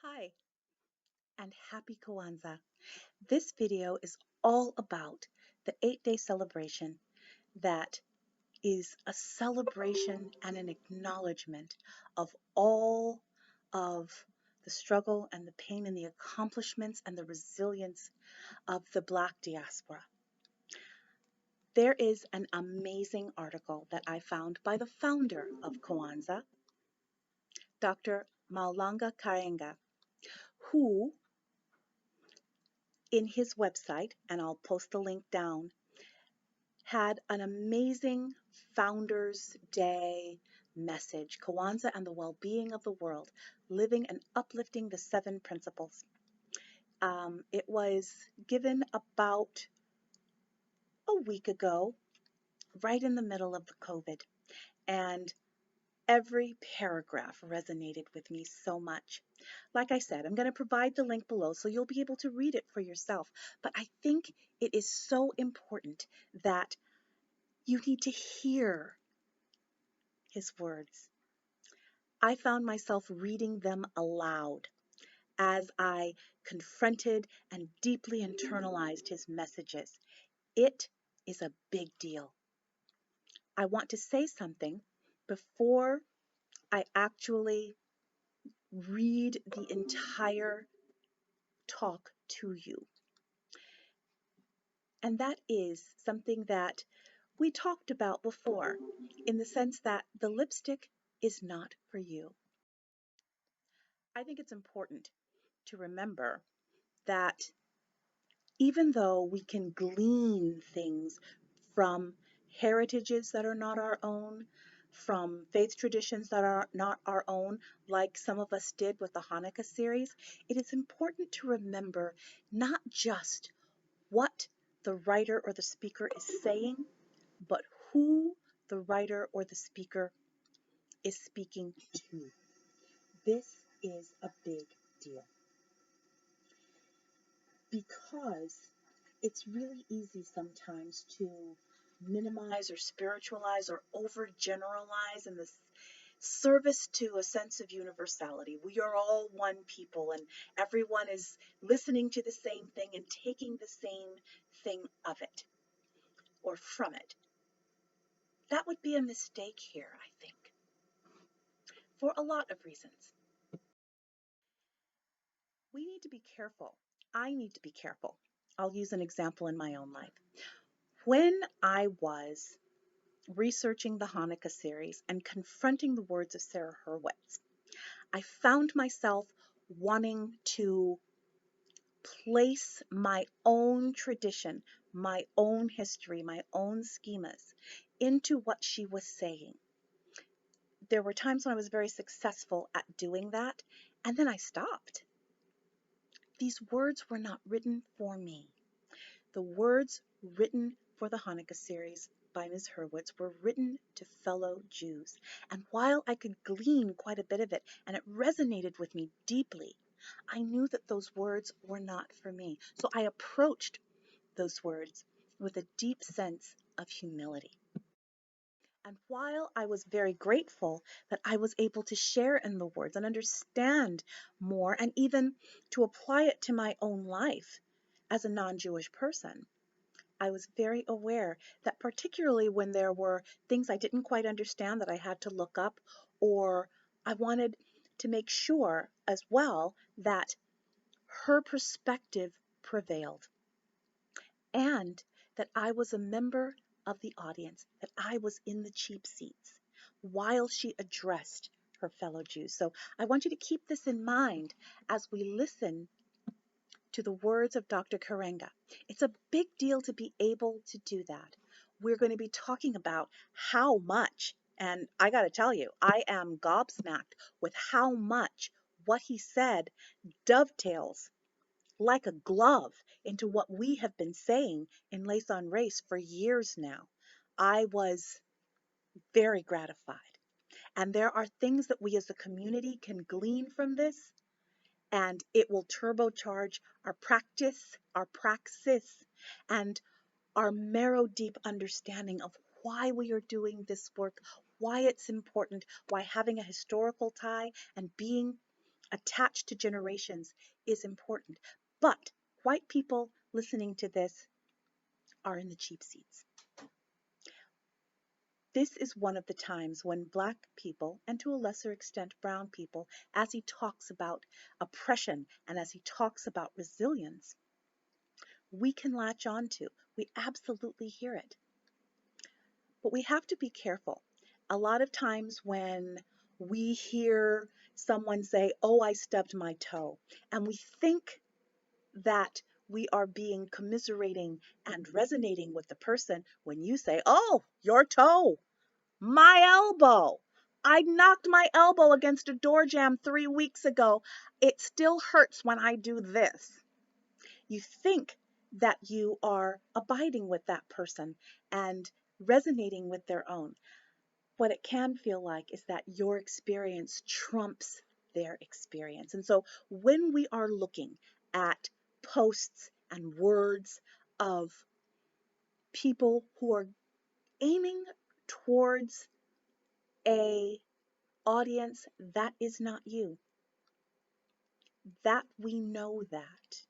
Hi, and happy Kwanzaa. This video is all about the 8-day celebration that is a celebration and an acknowledgement of all of the struggle and the pain and the accomplishments and the resilience of the Black diaspora. There is an amazing article that I found by the founder of Kwanzaa, Dr. Maulanga Karenga, who in his website, and I'll post the link down, had an amazing Founders Day message, Kwanzaa and the Well-Being of the World, Living and Uplifting the Seven Principles. It was given about a week ago, right in the middle of the COVID, and every paragraph resonated with me so much. Like I said, I'm going to provide the link below so you'll be able to read it for yourself, but I think it is so important that you need to hear his words. I found myself reading them aloud as I confronted and deeply internalized his messages. It is a big deal. I want to say something before I actually read the entire talk to you. And that is something that we talked about before, in the sense that the lipstick is not for you. I think it's important to remember that even though we can glean things from heritages that are not our own, from faith traditions that are not our own, like some of us did with the Hanukkah series, it is important to remember not just what the writer or the speaker is saying, but who the writer or the speaker is speaking to. This is a big deal because it's really easy sometimes to minimize or spiritualize or overgeneralize in the service to a sense of universality. We are all one people and everyone is listening to the same thing and taking the same thing of it or from it. That would be a mistake here, I think, for a lot of reasons. We need to be careful. I need to be careful. I'll use an example in my own life. When I was researching the Hanukkah series and confronting the words of Sarah Hurwitz, I found myself wanting to place my own tradition, my own history, my own schemas into what she was saying. There were times when I was very successful at doing that, and then I stopped. These words were not written for me. The words written for the Hanukkah series by Ms. Hurwitz were written to fellow Jews. And while I could glean quite a bit of it, and it resonated with me deeply, I knew that those words were not for me. So I approached those words with a deep sense of humility. And while I was very grateful that I was able to share in the words and understand more and even to apply it to my own life as a non-Jewish person, I was very aware that particularly when there were things I didn't quite understand that I had to look up, or I wanted to make sure as well that her perspective prevailed and that I was a member of the audience, that I was in the cheap seats while she addressed her fellow Jews. So I want you to keep this in mind as we listen to the words of Dr. Karenga. It's a big deal to be able to do that. We're going to be talking about how much, and I got to tell you, I am gobsmacked with how much what he said dovetails like a glove into what we have been saying in Lace on Race for years now. I was very gratified. And there are things that we as a community can glean from this, and it will turbocharge our practice, our praxis, and our marrow deep understanding of why we are doing this work, why it's important, why having a historical tie and being attached to generations is important. But white people listening to this are in the cheap seats. This is one of the times when Black people, and to a lesser extent brown people, as he talks about oppression and as he talks about resilience, we can latch on to. We absolutely hear it. But we have to be careful. A lot of times when we hear someone say, "Oh, I stubbed my toe," and we think that we are being commiserating and resonating with the person when you say, "Oh, your toe, my elbow. I knocked my elbow against a door jamb 3 weeks ago. It still hurts when I do this." You think that you are abiding with that person and resonating with their own. What it can feel like is that your experience trumps their experience. And so when we are looking at posts and words of people who are aiming towards a audience that is not you, that we know that.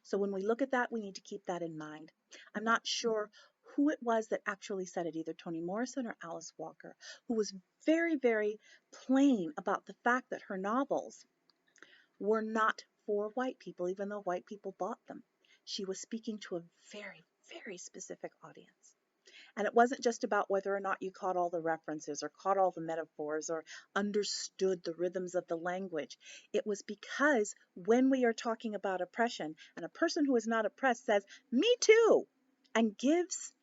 So when we look at that, we need to keep that in mind. I'm not sure who it was that actually said it, either Toni Morrison or Alice Walker, who was very, very plain about the fact that her novels were not for white people, even though white people bought them. She was speaking to a very, very specific audience. And it wasn't just about whether or not you caught all the references or caught all the metaphors or understood the rhythms of the language. It was because when we are talking about oppression and a person who is not oppressed says, "Me too," and gives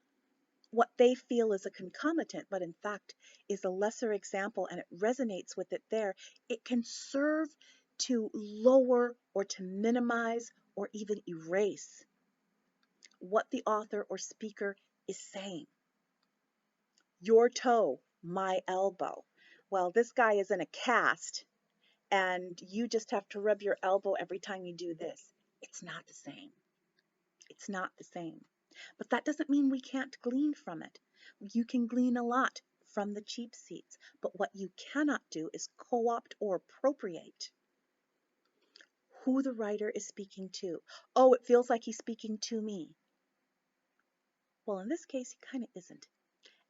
what they feel is a concomitant, but in fact is a lesser example, and it resonates with it there, it can serve to lower or to minimize or even erase what the author or speaker is saying. Your toe, my elbow. Well, this guy is in a cast and you just have to rub your elbow every time you do this. It's not the same. It's not the same. But that doesn't mean we can't glean from it. You can glean a lot from the cheap seats, but what you cannot do is co-opt or appropriate who the writer is speaking to. Oh, it feels like he's speaking to me. Well, in this case, he kind of isn't.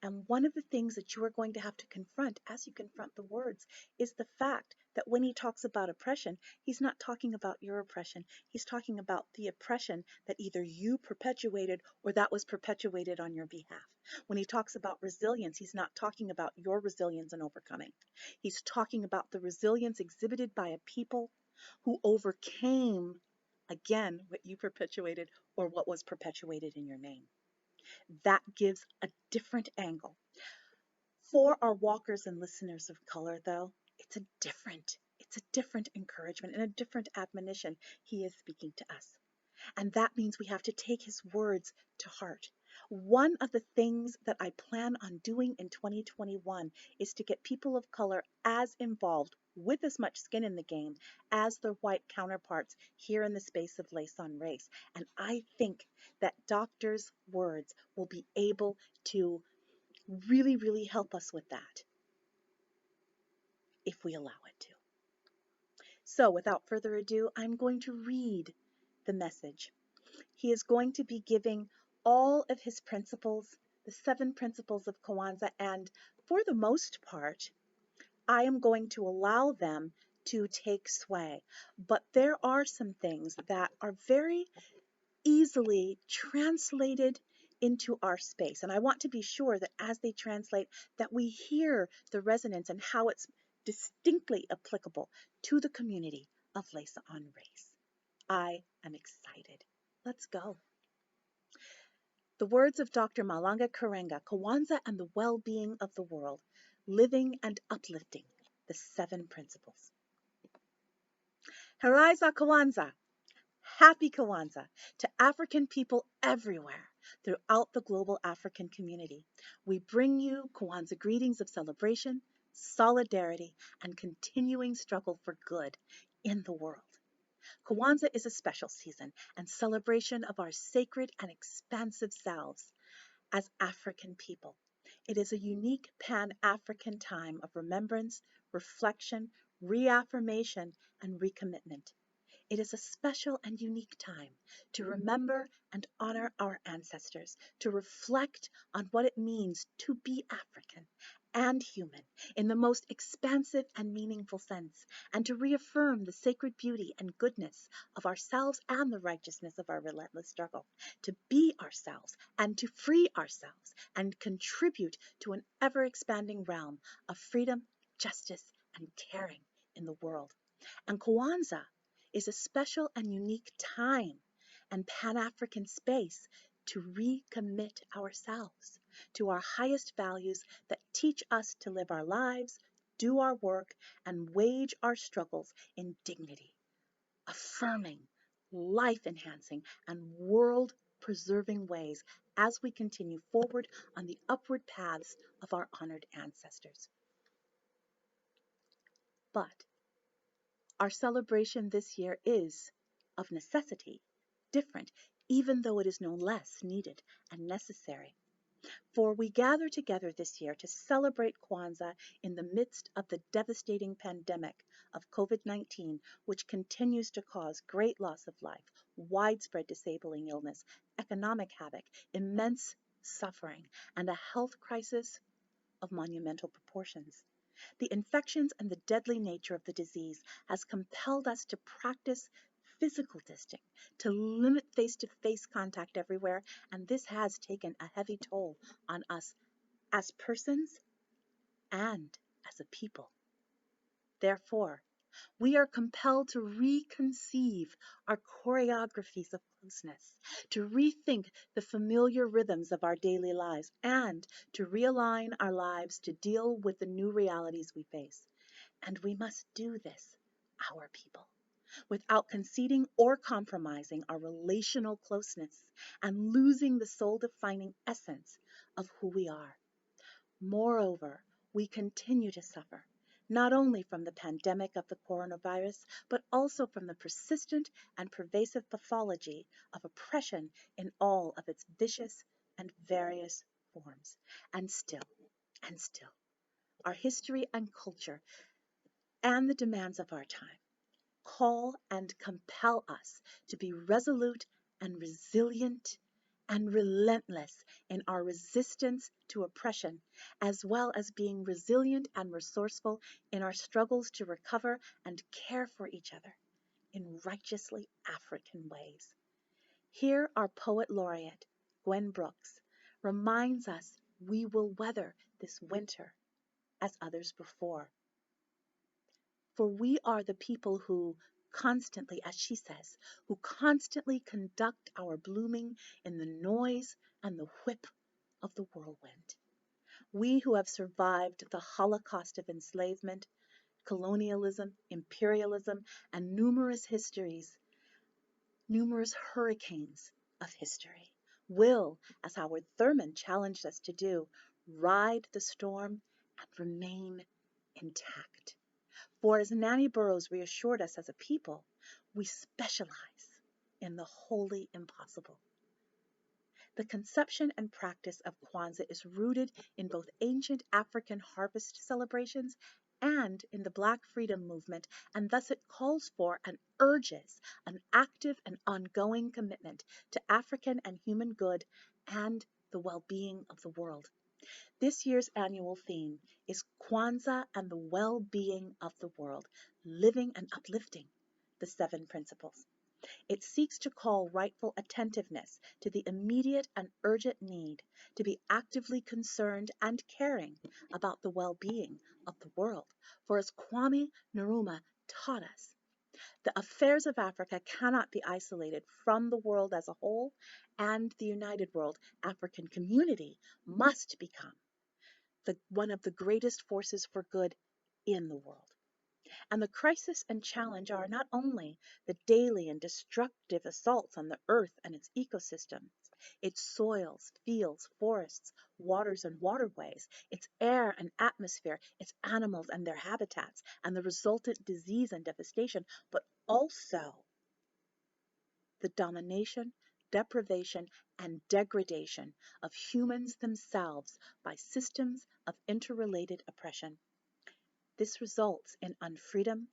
And one of the things that you are going to have to confront as you confront the words is the fact that when he talks about oppression, he's not talking about your oppression. He's talking about the oppression that either you perpetuated or that was perpetuated on your behalf. When he talks about resilience, he's not talking about your resilience and overcoming. He's talking about the resilience exhibited by a people who overcame, again, what you perpetuated or what was perpetuated in your name. That gives a different angle. For our walkers and listeners of color, though, it's a different encouragement and a different admonition he is speaking to us. And that means we have to take his words to heart. One of the things that I plan on doing in 2021 is to get people of color as involved with as much skin in the game as their white counterparts here in the space of Lace on Race. And I think that Doctor's words will be able to really, really help us with that if we allow it to. So without further ado, I'm going to read the message. He is going to be giving all of his principles, the 7 principles of Kwanzaa, and for the most part, I am going to allow them to take sway. But there are some things that are very easily translated into our space. And I want to be sure that as they translate, that we hear the resonance and how it's distinctly applicable to the community of Lace on Race. I am excited. Let's go. The words of Dr. Malanga Karenga, Kwanzaa and the Well-Being of the World, Living and Uplifting the 7 Principles. Haraiza Kwanzaa. Happy Kwanzaa to African people everywhere throughout the global African community. We bring you Kwanzaa greetings of celebration, solidarity, and continuing struggle for good in the world. Kwanzaa is a special season and celebration of our sacred and expansive selves as African people. It is a unique Pan-African time of remembrance, reflection, reaffirmation, and recommitment. It is a special and unique time to remember and honor our ancestors, to reflect on what it means to be African and human in the most expansive and meaningful sense, and to reaffirm the sacred beauty and goodness of ourselves and the righteousness of our relentless struggle, to be ourselves and to free ourselves and contribute to an ever-expanding realm of freedom, justice, and caring in the world. And Kwanzaa is a special and unique time and Pan-African space to recommit ourselves to our highest values that teach us to live our lives, do our work, and wage our struggles in dignity, affirming, life-enhancing, and world-preserving ways as we continue forward on the upward paths of our honored ancestors. But our celebration this year is, of necessity, different, even though it is no less needed and necessary. For we gather together this year to celebrate Kwanzaa in the midst of the devastating pandemic of COVID-19, which continues to cause great loss of life, widespread disabling illness, economic havoc, immense suffering, and a health crisis of monumental proportions. The infections and the deadly nature of the disease has compelled us to practice physical distancing, to limit face-to-face contact everywhere, and this has taken a heavy toll on us as persons and as a people. Therefore, we are compelled to reconceive our choreographies of closeness, to rethink the familiar rhythms of our daily lives, and to realign our lives to deal with the new realities we face. And we must do this, our people, without conceding or compromising our relational closeness and losing the soul-defining essence of who we are. Moreover, we continue to suffer, not only from the pandemic of the coronavirus, but also from the persistent and pervasive pathology of oppression in all of its vicious and various forms. And still, and still, our history and culture and the demands of our time call and compel us to be resolute and resilient and relentless in our resistance to oppression, as well as being resilient and resourceful in our struggles to recover and care for each other in righteously African ways. Here, our poet laureate, Gwen Brooks, reminds us we will weather this winter as others before. For we are the people who constantly, as she says, who constantly conduct our blooming in the noise and the whip of the whirlwind. We who have survived the Holocaust of enslavement, colonialism, imperialism, and numerous hurricanes of history, will, as Howard Thurman challenged us to do, ride the storm and remain intact. For as Nanny Burroughs reassured us as a people, we specialize in the wholly impossible. The conception and practice of Kwanzaa is rooted in both ancient African harvest celebrations and in the Black freedom movement, and thus it calls for and urges an active and ongoing commitment to African and human good and the well-being of the world. This year's annual theme is Kwanzaa and the well-being of the world, living and uplifting the seven principles. It seeks to call rightful attentiveness to the immediate and urgent need to be actively concerned and caring about the well-being of the world. For as Kwame Nkrumah taught us, the affairs of Africa cannot be isolated from the world as a whole, and the united world African community must become one of the greatest forces for good in the world. And the crisis and challenge are not only the daily and destructive assaults on the earth and its ecosystems, its soils, fields, forests, waters and waterways, its air and atmosphere, its animals and their habitats, and the resultant disease and devastation, but also the domination, deprivation, and degradation of humans themselves by systems of interrelated oppression. This results in unfreedom,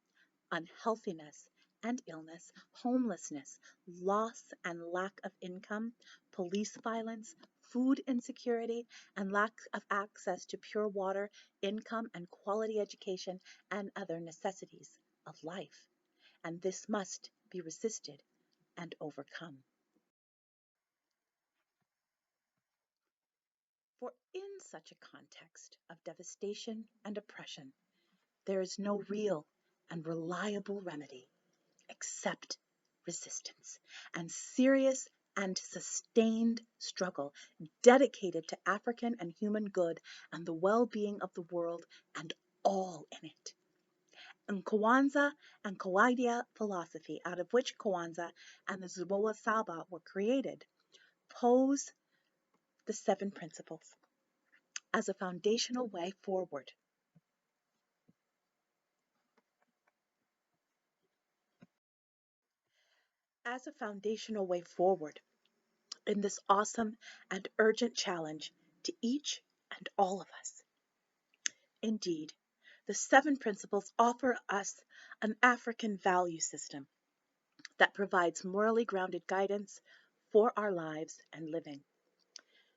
unhealthiness and illness, homelessness, loss and lack of income, police violence, food insecurity, and lack of access to pure water, income, and quality education, and other necessities of life. And this must be resisted and overcome. For in such a context of devastation and oppression, there is no real and reliable remedy except resistance and serious and sustained struggle dedicated to African and human good and the well-being of the world and all in it. And Kwanzaa and Kawaida philosophy, out of which Kwanzaa and the Zuboa Saba were created, pose the seven principles as a foundational way forward. As a foundational way forward in this awesome and urgent challenge to each and all of us. Indeed, the seven principles offer us an African value system that provides morally grounded guidance for our lives and living.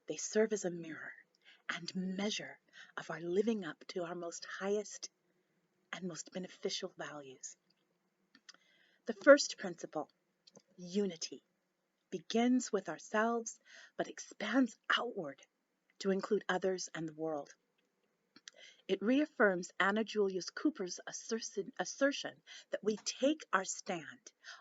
They serve as a mirror and measure of our living up to our most highest and most beneficial values. The first principle, unity, begins with ourselves but expands outward to include others and the world. It reaffirms Anna Julius Cooper's assertion that we take our stand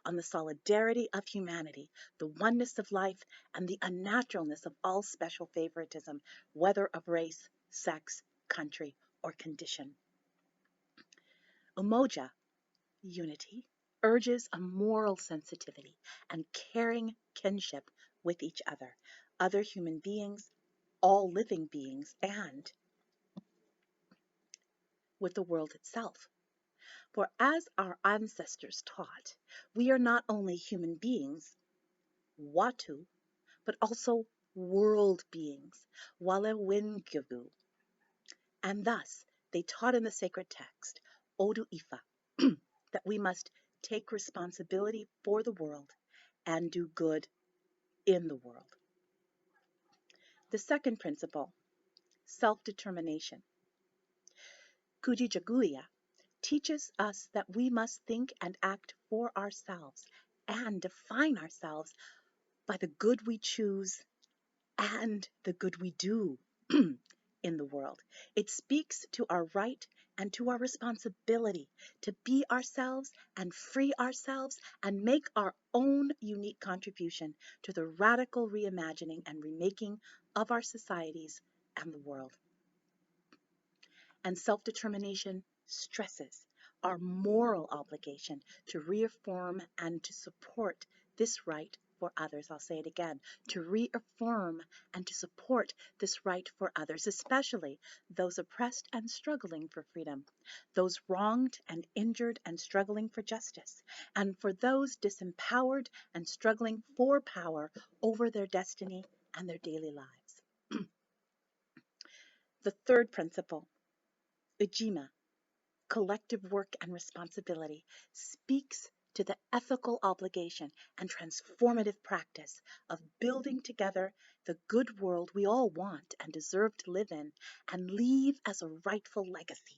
on the solidarity of humanity, the oneness of life, and the unnaturalness of all special favoritism, whether of race, sex, country, or condition. Umoja, unity, urges a moral sensitivity and caring kinship with each other human beings, all living beings, and with the world itself. For as our ancestors taught, we are not only human beings, watu, but also world beings, walewingivu. And thus they taught in the sacred text, Odu Ifa, that we must take responsibility for the world and do good in the world. The second principle, self-determination. Kujichagulia teaches us that we must think and act for ourselves and define ourselves by the good we choose and the good we do in the world. It speaks to our right and to our responsibility to be ourselves and free ourselves and make our own unique contribution to the radical reimagining and remaking of our societies and the world. And self-determination stresses our moral obligation to reaffirm and to support this right for others. I'll say it again, to reaffirm and to support this right for others, especially those oppressed and struggling for freedom, those wronged and injured and struggling for justice, and for those disempowered and struggling for power over their destiny and their daily lives. The third principle, Ujima, collective work and responsibility, speaks to the ethical obligation and transformative practice of building together the good world we all want and deserve to live in and leave as a rightful legacy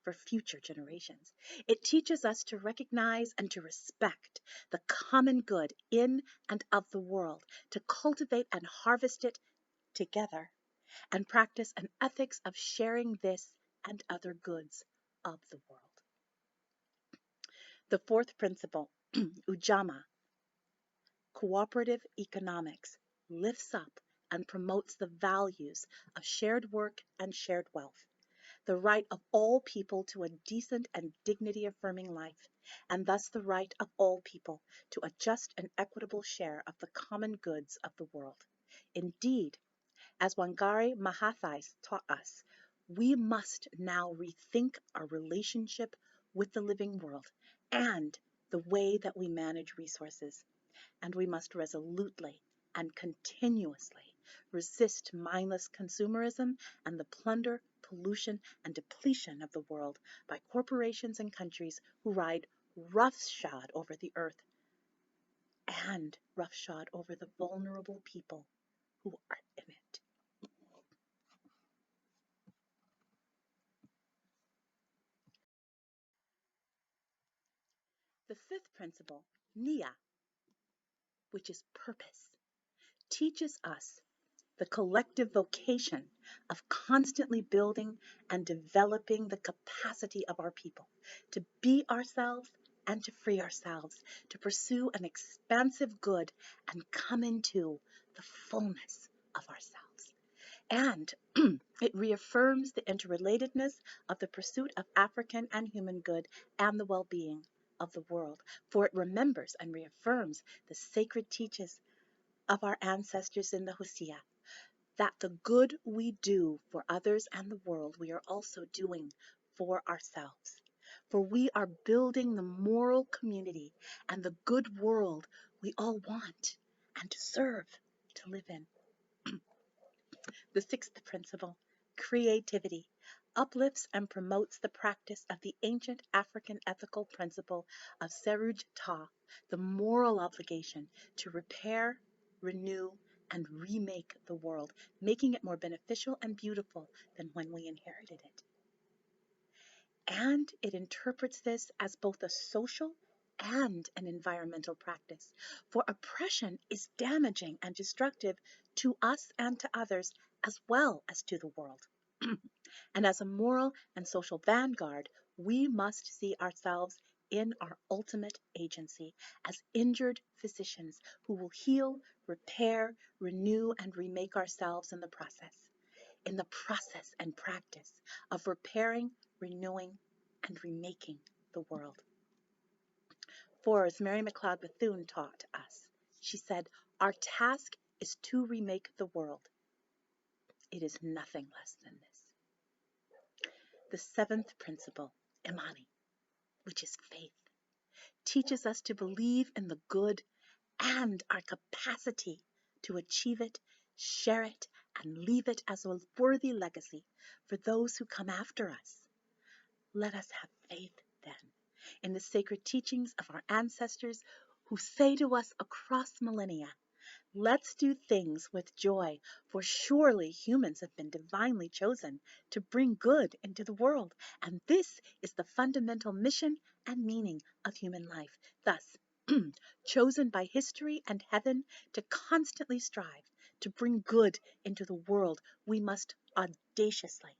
for future generations. It teaches us to recognize and to respect the common good in and of the world, to cultivate and harvest it together, and practice an ethics of sharing this and other goods of the world. The fourth principle, Ujamaa, cooperative economics, lifts up and promotes the values of shared work and shared wealth, the right of all people to a decent and dignity-affirming life, and thus the right of all people to a just and equitable share of the common goods of the world. Indeed, as Wangari Maathai taught us, we must now rethink our relationship with the living world and the way that we manage resources. And we must resolutely and continuously resist mindless consumerism and the plunder, pollution and depletion of the world by corporations and countries who ride roughshod over the earth and roughshod over the vulnerable people who are in it. The fifth principle, Nia, which is purpose, teaches us the collective vocation of constantly building and developing the capacity of our people to be ourselves and to free ourselves, to pursue an expansive good and come into the fullness of ourselves. And it reaffirms the interrelatedness of the pursuit of African and human good and the well-being of the world, for it remembers and reaffirms the sacred teachings of our ancestors in the Hosea, that the good we do for others and the world, we are also doing for ourselves. For we are building the moral community and the good world we all want and deserve to live in. The sixth principle, creativity, uplifts and promotes the practice of the ancient African ethical principle of Seruj Ta, the moral obligation to repair, renew, and remake the world, making it more beneficial and beautiful than when we inherited it. And it interprets this as both a social and an environmental practice. For oppression is damaging and destructive to us and to others, as well as to the world. And as a moral and social vanguard, we must see ourselves in our ultimate agency as injured physicians who will heal, repair, renew, and remake ourselves in the process and practice of repairing, renewing, and remaking the world. For as Mary McLeod Bethune taught us, she said, our task is to remake the world. It is nothing less than this. The seventh principle, Imani, which is faith, teaches us to believe in the good and our capacity to achieve it, share it, and leave it as a worthy legacy for those who come after us. Let us have faith, then, in the sacred teachings of our ancestors who say to us across millennia, let's do things with joy, for surely humans have been divinely chosen to bring good into the world, and this is the fundamental mission and meaning of human life. Thus, chosen by history and heaven to constantly strive to bring good into the world, we must audaciously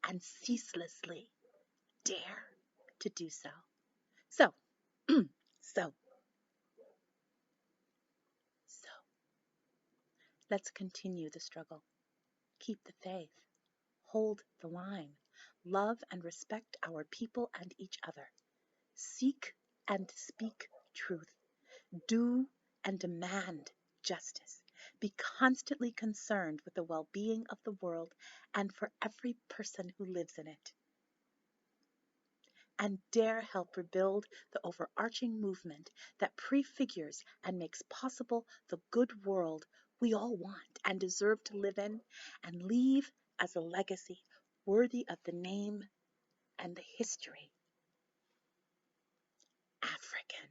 and ceaselessly dare to do so. So, so, so, let's continue the struggle. Keep the faith. Hold the line. Love and respect our people and each other. Seek and speak truth. Do and demand justice. Be constantly concerned with the well-being of the world and for every person who lives in it. And dare help rebuild the overarching movement that prefigures and makes possible the good world we all want and deserve to live in and leave as a legacy worthy of the name and the history, African.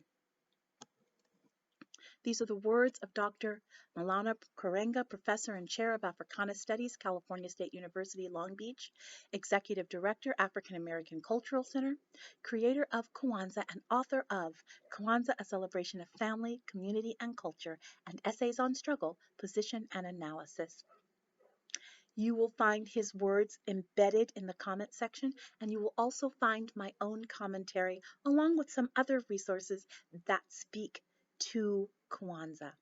These are the words of Dr. Malana Karenga, Professor and Chair of Africana Studies, California State University, Long Beach, Executive Director, African American Cultural Center, creator of Kwanzaa, and author of Kwanzaa, A Celebration of Family, Community, and Culture, and Essays on Struggle, Position, and Analysis. You will find his words embedded in the comment section, and you will also find my own commentary along with some other resources that speak to Kwanzaa.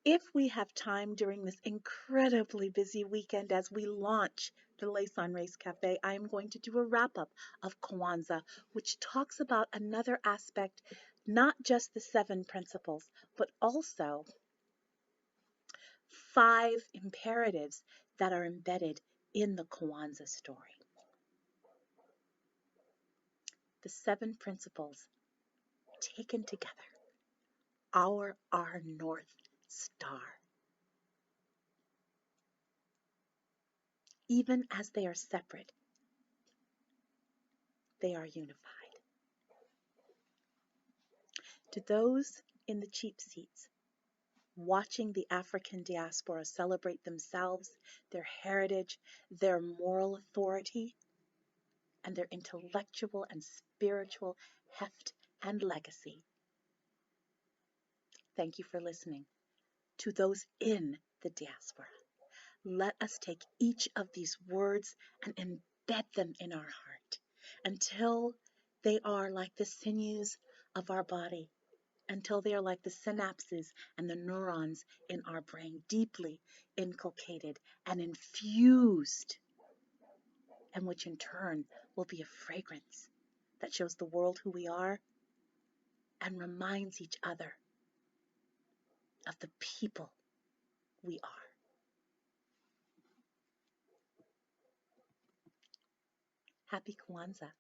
If we have time during this incredibly busy weekend as we launch the Lace on Race Cafe, I am going to do a wrap-up of Kwanzaa, which talks about another aspect, not just the 7 principles, but also 5 imperatives that are embedded in the Kwanzaa story. The 7 principles taken together are our North Star. even as they are separate, they are unified. To those in the cheap seats, watching the African diaspora celebrate themselves, their heritage, their moral authority, and their intellectual and spiritual heft and legacy, thank you for listening. To those in the diaspora, let us take each of these words and embed them in our heart until they are like the sinews of our body, until they are like the synapses and the neurons in our brain, deeply inculcated and infused, and which in turn will be a fragrance that shows the world who we are and reminds each other of the people we are. Happy Kwanzaa.